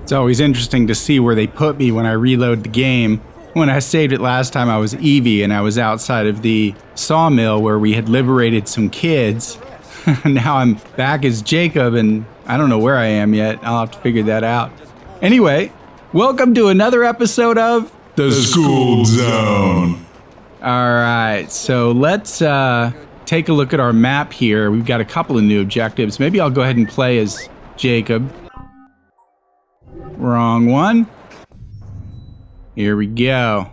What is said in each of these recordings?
It's always interesting to see where they put me when I reload the game. When I saved it last time, I was Evie, and I was outside of the sawmill where we had liberated some kids. Now I'm back as Jacob, and I don't know where I am yet. I'll have to figure that out. Anyway, welcome to another episode of The Skooled Zone. Alright, so let's take a look at our map here. We've got a couple of new objectives. Maybe I'll go ahead and play as Jacob. Wrong one. Here we go.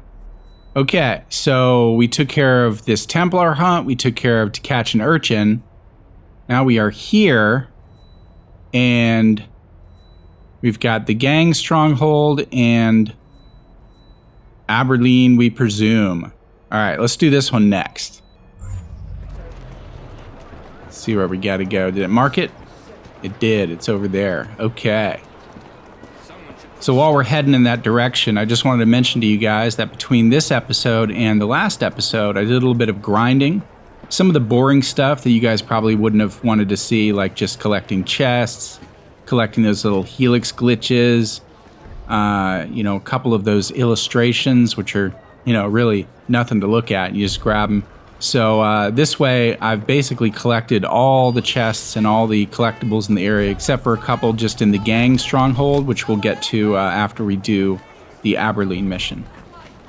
Okay, so we took care of this Templar hunt. We took care of to catch an urchin. Now we are here, and we've got the gang stronghold and Aberline, we presume. All right, let's do this one next. Let's see where we gotta go. Did it mark it? It did. It's over there. Okay. So while we're heading in that direction, I just wanted to mention to you guys that between this episode and the last episode, I did a little bit of grinding. Some of the boring stuff that you guys probably wouldn't have wanted to see, like just collecting chests, collecting those little helix glitches, you know, a couple of those illustrations, which are, you know, really nothing to look at. You just grab them. So this way, I've basically collected all the chests and all the collectibles in the area, except for a couple just in the gang stronghold, which we'll get to after we do the Aberline mission.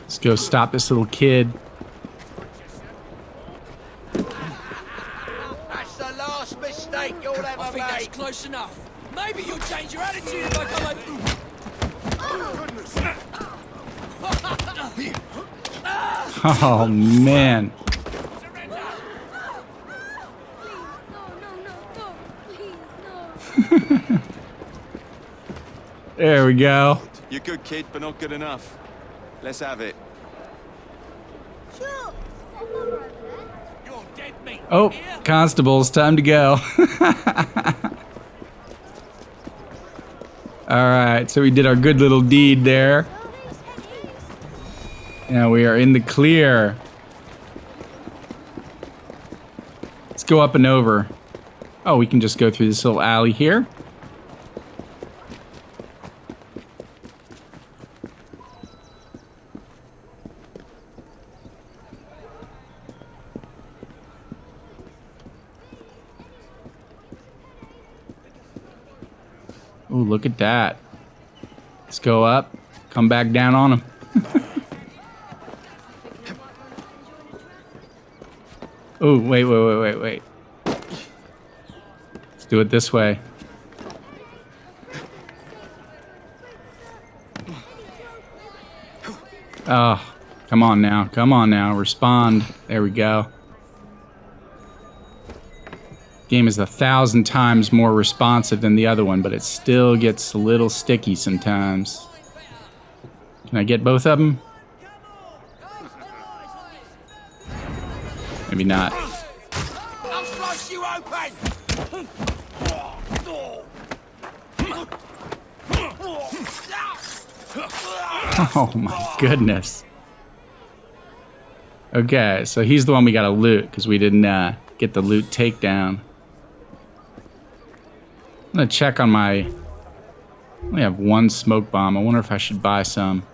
Let's go stop this little kid. That's the last mistake you'll ever I think that's make. close enough. Maybe you'll change your attitude if I come over. Oh, man. There we go. You're good, kid, but not good enough. Let's have it. You're dead meat. Oh, constables, time to go. Alright, so we did our good little deed there. Now we are in the clear. Let's go up and over. Oh, we can just go through this little alley here. Oh, look at that. Let's go up, come back down on them. Oh, wait. Let's do it this way. Oh, come on now, respond. There we go. Game is 1,000 times more responsive than the other one, but it still gets a little sticky sometimes. Can I get both of them? Maybe not. I'll slice you open. Oh my goodness. Okay, so he's the one we gotta loot, because we didn't get the loot takedown. I'm gonna check on my... I only have one smoke bomb. I wonder if I should buy some.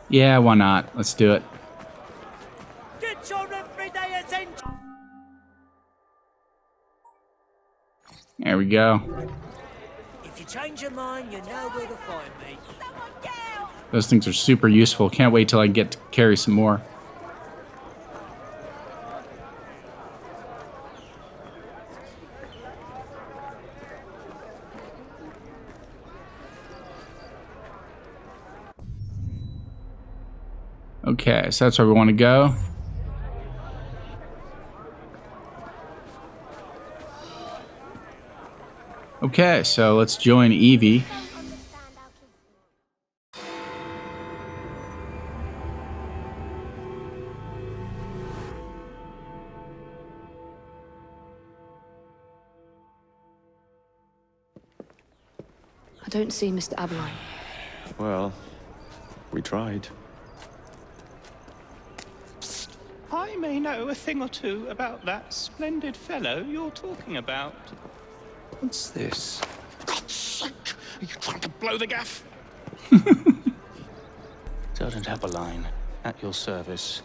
Yeah, why not? Let's do it. Get your everyday attention. There we go. If you change your mind, you know where to find me. Those things are super useful. Can't wait till I get to carry some more. Okay, so that's where we want to go. Okay, so let's join Evie. I don't see Mr. Aberline. Well, we tried. I may know a thing or two about that splendid fellow you're talking about. What's this? God's sake! Are you trying to blow the gaff? Sergeant Abberline, at your service.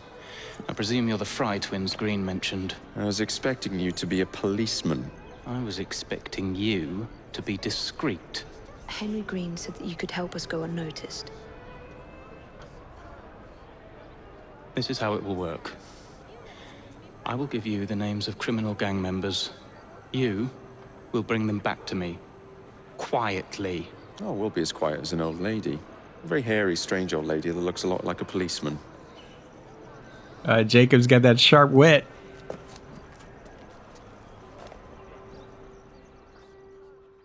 I presume you're the Fry twins Green mentioned. I was expecting you to be a policeman. I was expecting you to be discreet. Henry Green said that you could help us go unnoticed. This is how it will work. I will give you the names of criminal gang members. You will bring them back to me. Quietly. Oh, we'll be as quiet as an old lady. A very hairy, strange old lady that looks a lot like a policeman. Jacob's got that sharp wit.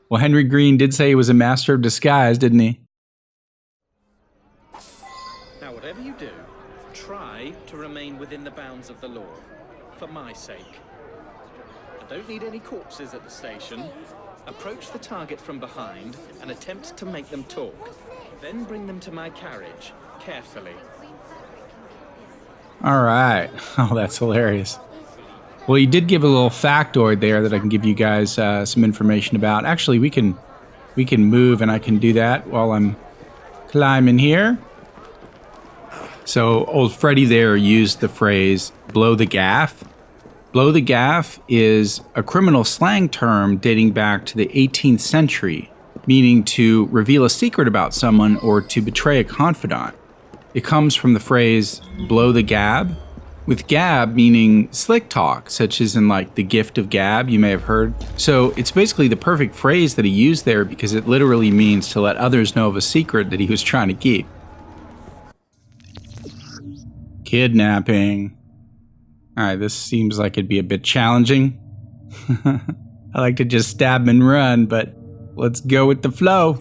Well, Henry Green did say he was a master of disguise, didn't he? Now, whatever you do, try to remain within the bounds of the law, for my sake. I don't need any corpses at the station. Approach the target from behind and attempt to make them talk. Then bring them to my carriage, carefully. All right. Oh, that's hilarious. Well, you did give a little factoid there that I can give you guys some information about. Actually, we can move, and I can do that while I'm climbing here. So old Freddy there used the phrase "blow the gaff." Blow the gaff is a criminal slang term dating back to the 18th century, meaning to reveal a secret about someone or to betray a confidant. It comes from the phrase blow the gab, with gab meaning slick talk, such as in like the gift of gab you may have heard. So it's basically the perfect phrase that he used there because it literally means to let others know of a secret that he was trying to keep. Kidnapping. All right, this seems like it'd be a bit challenging. I like to just stab and run, but let's go with the flow.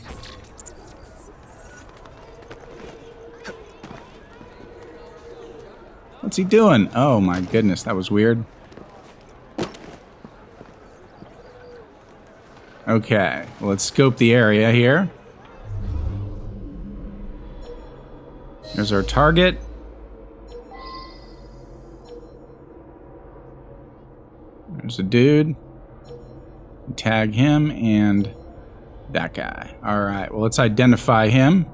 What's he doing? Oh my goodness, that was weird. Okay, well, let's scope the area here. There's our target. There's a dude. Tag him and that guy. All right, well, let's identify him.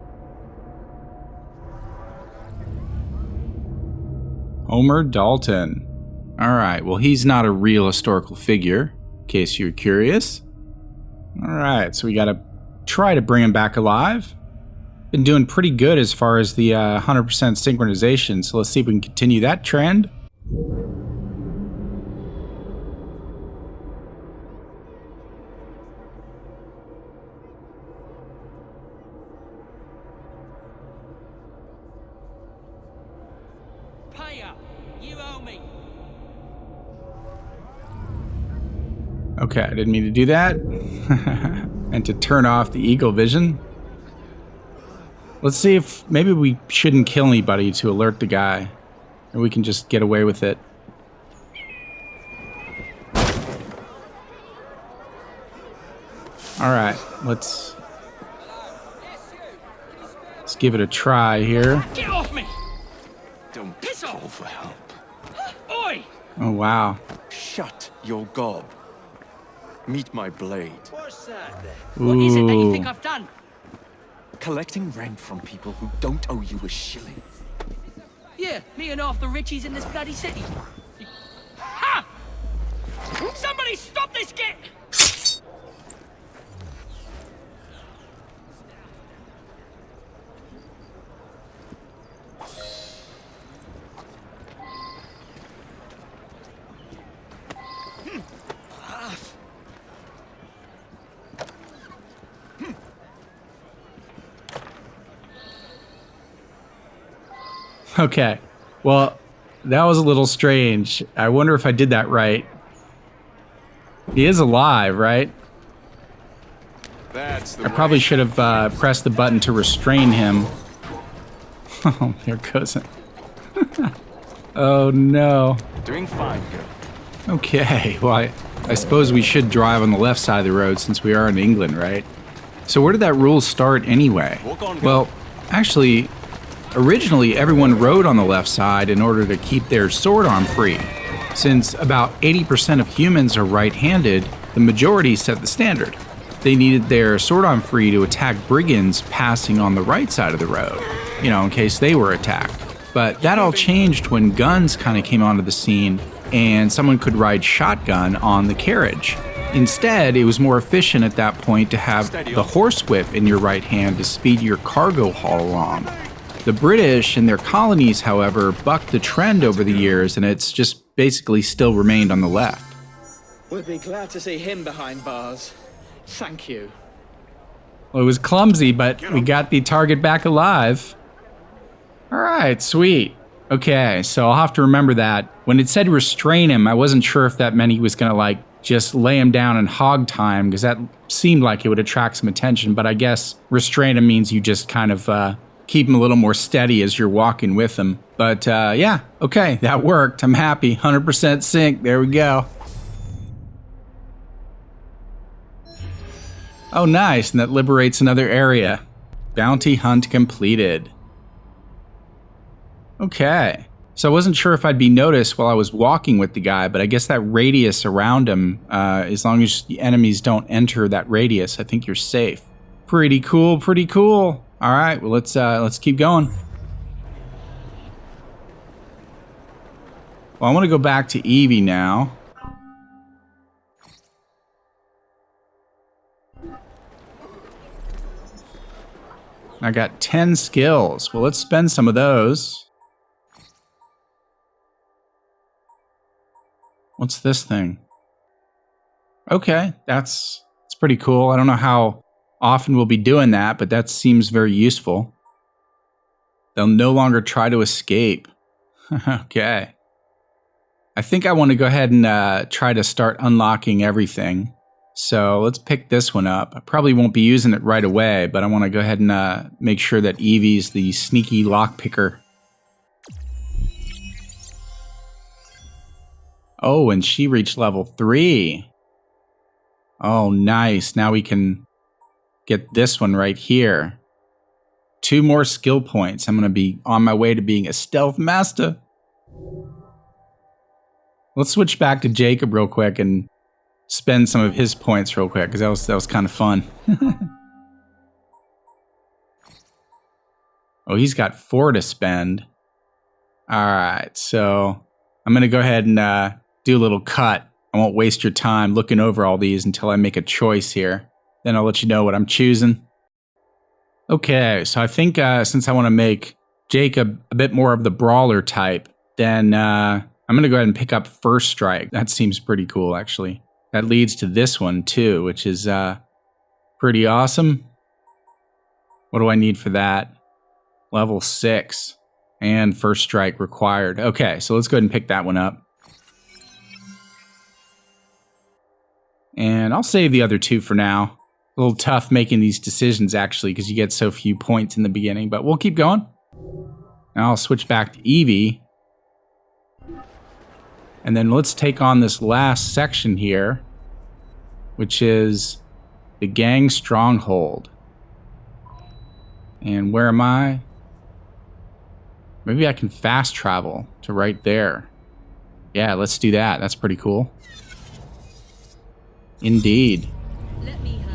Homer Dalton. All right, well, he's not a real historical figure, in case you're curious. All right, so we got to try to bring him back alive. Been doing pretty good as far as the 100% synchronization, so let's see if we can continue that trend. Okay, I didn't mean to do that. And to turn off the eagle vision. Let's see if maybe we shouldn't kill anybody to alert the guy. Or we can just get away with it. Alright, let's give it a try here. Get off me! Don't Piss call off! for help. Oi! Oh, wow. Shut your gob. Meet my blade. What's that then? What is it that you Ooh. think I've done? Collecting rent from people who don't owe you a shilling. Yeah, me and half the richies in this bloody city. Ha! Somebody stop this git! Okay, well, that was a little strange. I wonder if I did that right. He is alive, right? That's the I probably should have pressed the button to restrain him. Oh, there goes it. Oh, no. Doing fine, girl. Okay, well, I suppose we should drive on the left side of the road since we are in England, right? So where did that rule start anyway? Walk on, girl. Well, actually, originally everyone rode on the left side in order to keep their sword arm free. Since about 80% of humans are right-handed, the majority set the standard. They needed their sword-on free to attack brigands passing on the right side of the road, you know, in case they were attacked. But that all changed when guns kind of came onto the scene and someone could ride shotgun on the carriage. Instead, it was more efficient at that point to have the horsewhip in your right hand to speed your cargo haul along. The British and their colonies, however, bucked the trend over the years, and it's just basically still remained on the left. We'll be glad to see him behind bars. Thank you. Well, it was clumsy, but we got the target back alive. All right, sweet. Okay, so I'll have to remember that. When it said restrain him, I wasn't sure if that meant he was gonna like just lay him down and hog time, because that seemed like it would attract some attention, but I guess restrain him means you just kind of keep him a little more steady as you're walking with him. But yeah, okay, that worked. I'm happy. 100% sync. There we go. Oh, nice, and that liberates another area. Bounty hunt completed. Okay, so I wasn't sure if I'd be noticed while I was walking with the guy, but I guess that radius around him, as long as the enemies don't enter that radius, I think you're safe. Pretty cool, pretty cool. All right, well, let's keep going. Well, I want to go back to Evie now. I got 10 skills. Well, let's spend some of those. What's this thing? Okay, that's pretty cool. I don't know how often we'll be doing that, but that seems very useful. They'll no longer try to escape. Okay. I think I want to go ahead and try to start unlocking everything. So let's pick this one up. I probably won't be using it right away, but I want to go ahead and make sure that Evie's the sneaky lockpicker. Oh, and she reached level 3. Oh, nice. Now we can get this one right here. 2 more skill points. I'm going to be on my way to being a stealth master. Let's switch back to Jacob real quick and spend some of his points real quick, because that was kind of fun. Oh, he's got 4 to spend. All right, so I'm going to go ahead and do a little cut. I won't waste your time looking over all these until I make a choice here. Then I'll let you know what I'm choosing. Okay, so I think since I want to make Jacob a bit more of the brawler type, then I'm going to go ahead and pick up First Strike. That seems pretty cool, actually. That leads to this one, too, which is pretty awesome. What do I need for that? Level 6. And First Strike required. Okay, so let's go ahead and pick that one up. And I'll save the other 2 for now. A little tough making these decisions, actually, because you get so few points in the beginning. But we'll keep going. Now I'll switch back to Evie. And then let's take on this last section here, which is the gang stronghold. And where am I? Maybe I can fast travel to right there. Yeah, let's do that. That's pretty cool. Indeed. Let me handle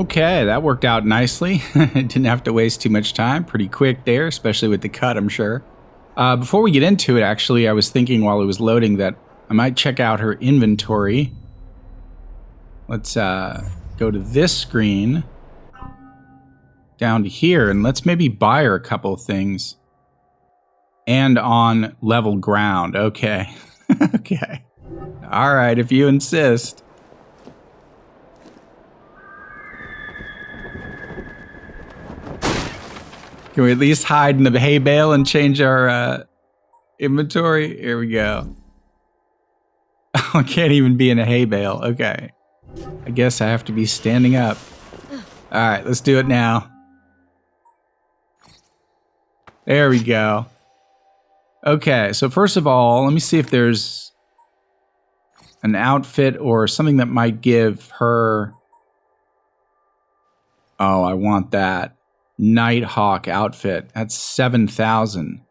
Okay, that worked out nicely. Didn't have to waste too much time. Pretty quick there, especially with the cut, I'm sure. Before we get into it, actually, I was thinking while it was loading that I might check out her inventory. Let's go to this screen, down to here, and let's maybe buy her a couple of things. And on level ground. Okay. Okay. All right, if you insist. Can we at least hide in the hay bale and change our inventory? Here we go. Oh, I can't even be in a hay bale. Okay. I guess I have to be standing up. All right, let's do it now. There we go. Okay, so first of all, let me see if there's an outfit or something that might give her... Oh, I want that. Nighthawk outfit. That's 7,000.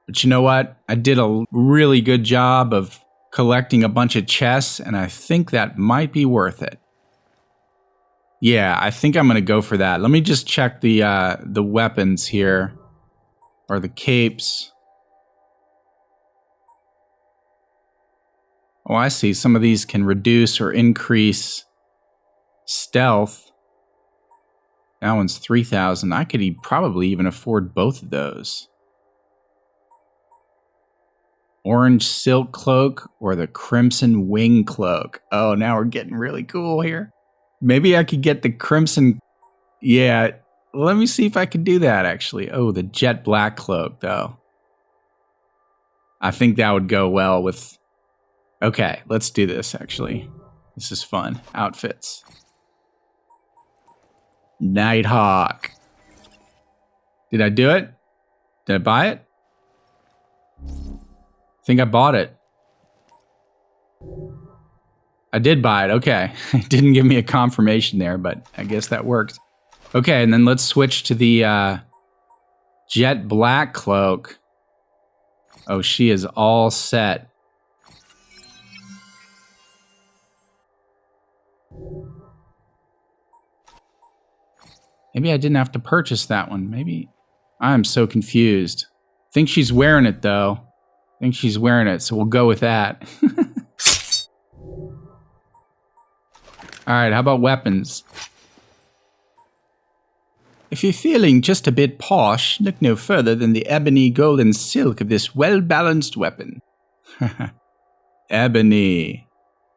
But you know what? I did a really good job of collecting a bunch of chests, and I think that might be worth it. Yeah, I think I'm going to go for that. Let me just check the weapons here, or the capes. Oh, I see. Some of these can reduce or increase stealth. That one's 3,000. I could probably even afford both of those. Orange silk cloak or the crimson wing cloak. Oh, now we're getting really cool here. Maybe I could get the crimson. Yeah, let me see if I can do that actually. Oh, the jet black cloak though. I think that would go well with... Okay, let's do this actually. This is fun. Outfits. Nighthawk. Did I do it? Did I buy it? I think I bought it. I did buy it, okay. It didn't give me a confirmation there, but I guess that worked. Okay, and then let's switch to the jet black cloak. Oh, she is all set. Maybe I didn't have to purchase that one. Maybe. I'm so confused. Think she's wearing it, though. Think she's wearing it, so we'll go with that. Alright, how about weapons? If you're feeling just a bit posh, look no further than the ebony, gold, and silk of this well-balanced weapon. Ebony.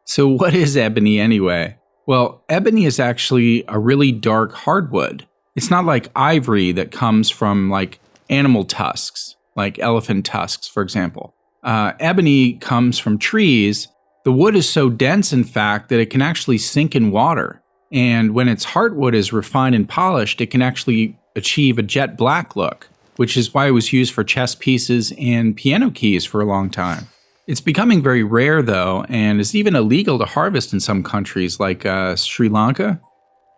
So what is ebony anyway? Well, ebony is actually a really dark hardwood. It's not like ivory that comes from like animal tusks, like elephant tusks, for example. Ebony comes from trees. The wood is so dense, in fact, that it can actually sink in water. And when its heartwood is refined and polished, it can actually achieve a jet black look, which is why it was used for chess pieces and piano keys for a long time. It's becoming very rare, though, and is even illegal to harvest in some countries like Sri Lanka.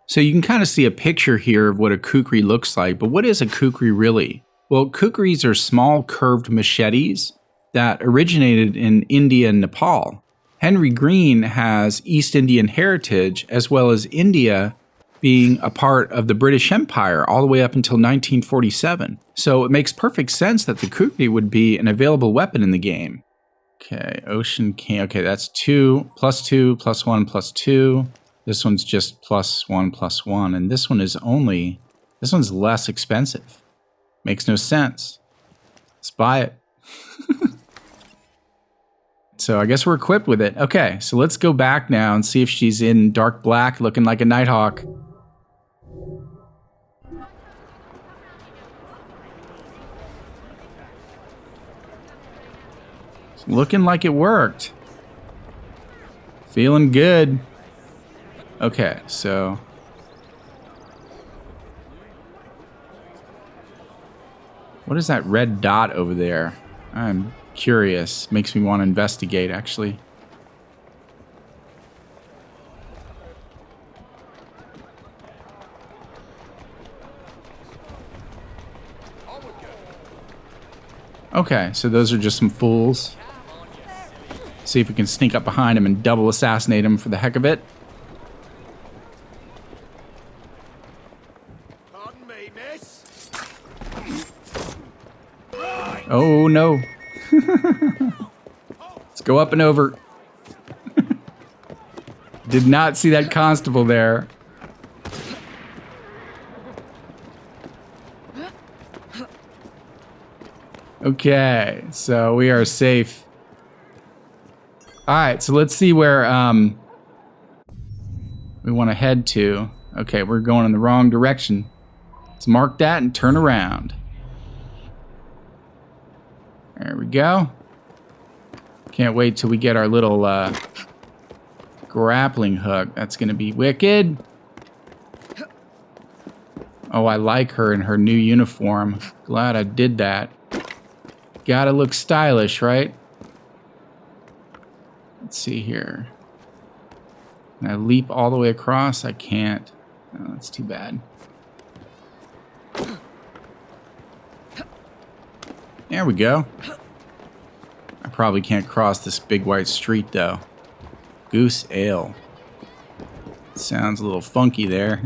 So you can kind of see a picture here of what a kukri looks like, but what is a kukri really? Well, kukris are small curved machetes that originated in India and Nepal. Henry Green has East Indian heritage, as well as India being a part of the British Empire all the way up until 1947. So it makes perfect sense that the kukri would be an available weapon in the game. Okay, ocean can. Okay, that's 2, +2, +1, +2. This one's just +1, +1. And this one is only, this one's less expensive. Makes no sense. Let's buy it. So I guess we're equipped with it. Okay, so let's go back now and see if she's in dark black looking like a Nighthawk. It's looking like it worked. Feeling good. Okay, so... What is that red dot over there? I'm curious. Makes me want to investigate, actually. Okay, so those are just some fools. See if we can sneak up behind him and double assassinate him for the heck of it. Pardon me, miss. Oh no. Let's go up and over. Did not see that constable there. Okay, so we are safe. Alright, so let's see where we want to head to. Okay, we're going in the wrong direction. Let's mark that and turn around. There we go. Can't wait till we get our little grappling hook. That's gonna be wicked. Oh, I like her in her new uniform. Glad I did that. Gotta look stylish, right? Let's see here. Can I leap all the way across? I can't. Oh, that's too bad. There we go. I probably can't cross this big white street, though. Goose Ale. Sounds a little funky there.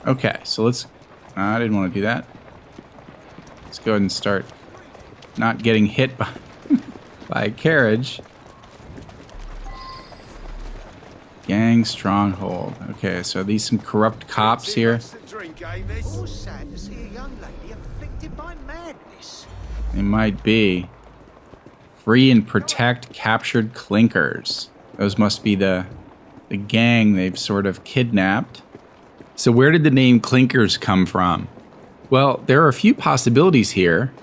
Okay, so let's... I didn't want to do that. Let's go ahead and start not getting hit by, by a carriage. Gang stronghold. Okay, so are these some corrupt cops here? They might be. Free and protect captured clinkers. Those must be the gang they've sort of kidnapped. So where did the name clinkers come from? Well, there are a few possibilities here.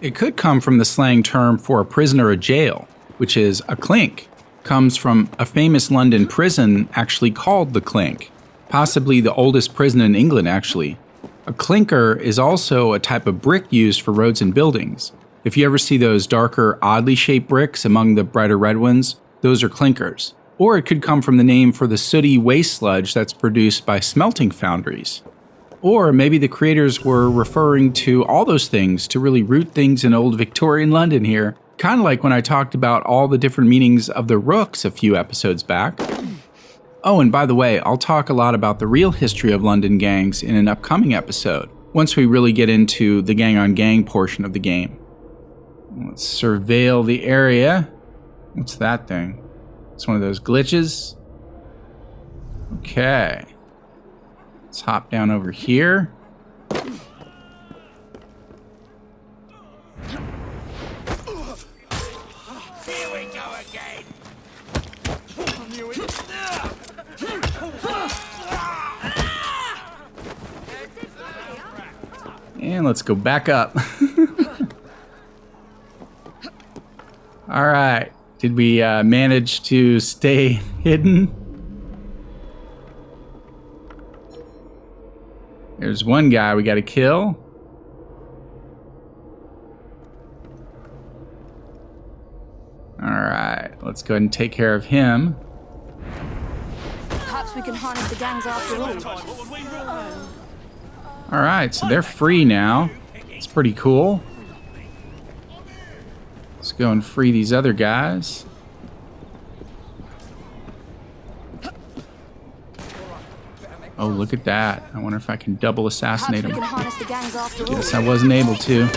It could come from the slang term for a prisoner or jail, which is a clink. Comes from a famous London prison actually called the Clink, possibly the oldest prison in England actually. A clinker is also a type of brick used for roads and buildings. If you ever see those darker, oddly shaped bricks among the brighter red ones, those are clinkers. Or it could come from the name for the sooty waste sludge that's produced by smelting foundries. Or maybe the creators were referring to all those things to really root things in old Victorian London here. Kind of like when I talked about all the different meanings of the rooks a few episodes back. Oh, and by the way, I'll talk a lot about the real history of London gangs in an upcoming episode, once we really get into the gang-on-gang portion of the game. Let's surveil the area. What's that thing? It's one of those glitches. Okay. Let's hop down over here. And let's go back up. All right. Did we manage to stay hidden? There's one guy we got to kill. All right. Let's go ahead and take care of him. Perhaps we can harness the gangs after all. All right, so they're free now. It's pretty cool. Let's go and free these other guys. Oh, look at that. I wonder if I can double assassinate him. Yes, I wasn't able to.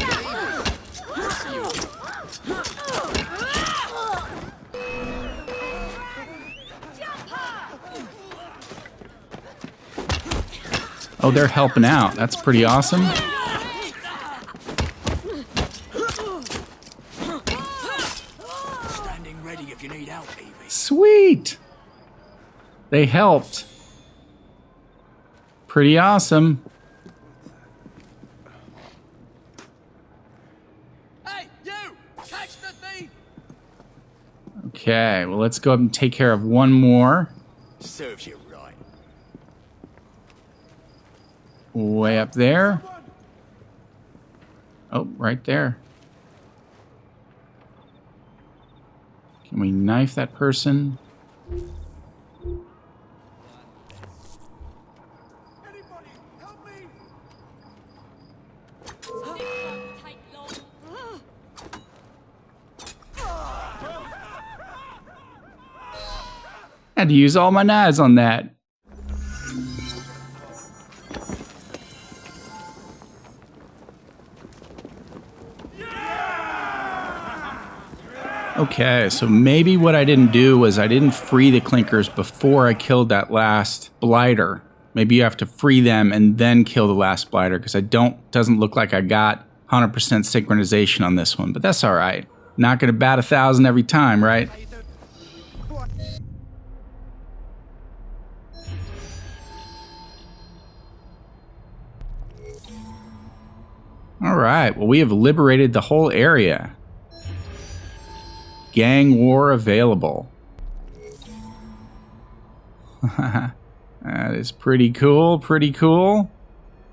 Oh, they're helping out. That's pretty awesome. Standing ready if you need help, Evie. Sweet. They helped. Pretty awesome. Hey, you! Catch the thief! Okay, well, let's go up and take care of one more. Serves you right. Way up there. Oh, right there. Can we knife that person? Anybody, help me! Had to use all my knives on that. Okay, so maybe what I didn't do was I didn't free the clinkers before I killed that last blighter. Maybe you have to free them and then kill the last blighter, because doesn't look like I got 100% synchronization on this one, but that's all right. Not gonna bat 1,000 every time, right? All right, well, we have liberated the whole area. Gang war available. That is pretty cool, pretty cool.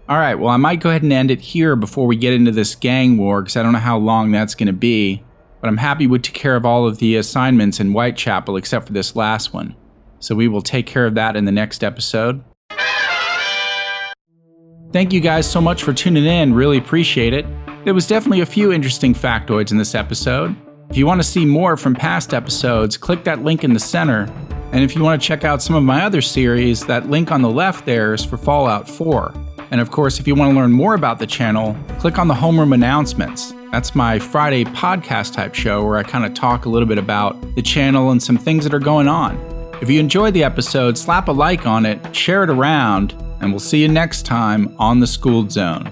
All right, well, I might go ahead and end it here before we get into this gang war, because I don't know how long that's going to be. But I'm happy we took care of all of the assignments in Whitechapel except for this last one. So we will take care of that in the next episode. Thank you guys so much for tuning in, really appreciate it. There was definitely a few interesting factoids in this episode. If you want to see more from past episodes, click that link in the center. And if you want to check out some of my other series, that link on the left there is for Fallout 4. And of course, if you want to learn more about the channel, click on the homeroom announcements. That's my Friday podcast type show where I kind of talk a little bit about the channel and some things that are going on. If you enjoyed the episode, slap a like on it, share it around, and we'll see you next time on the Skooled Zone.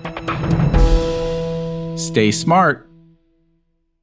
Stay smart.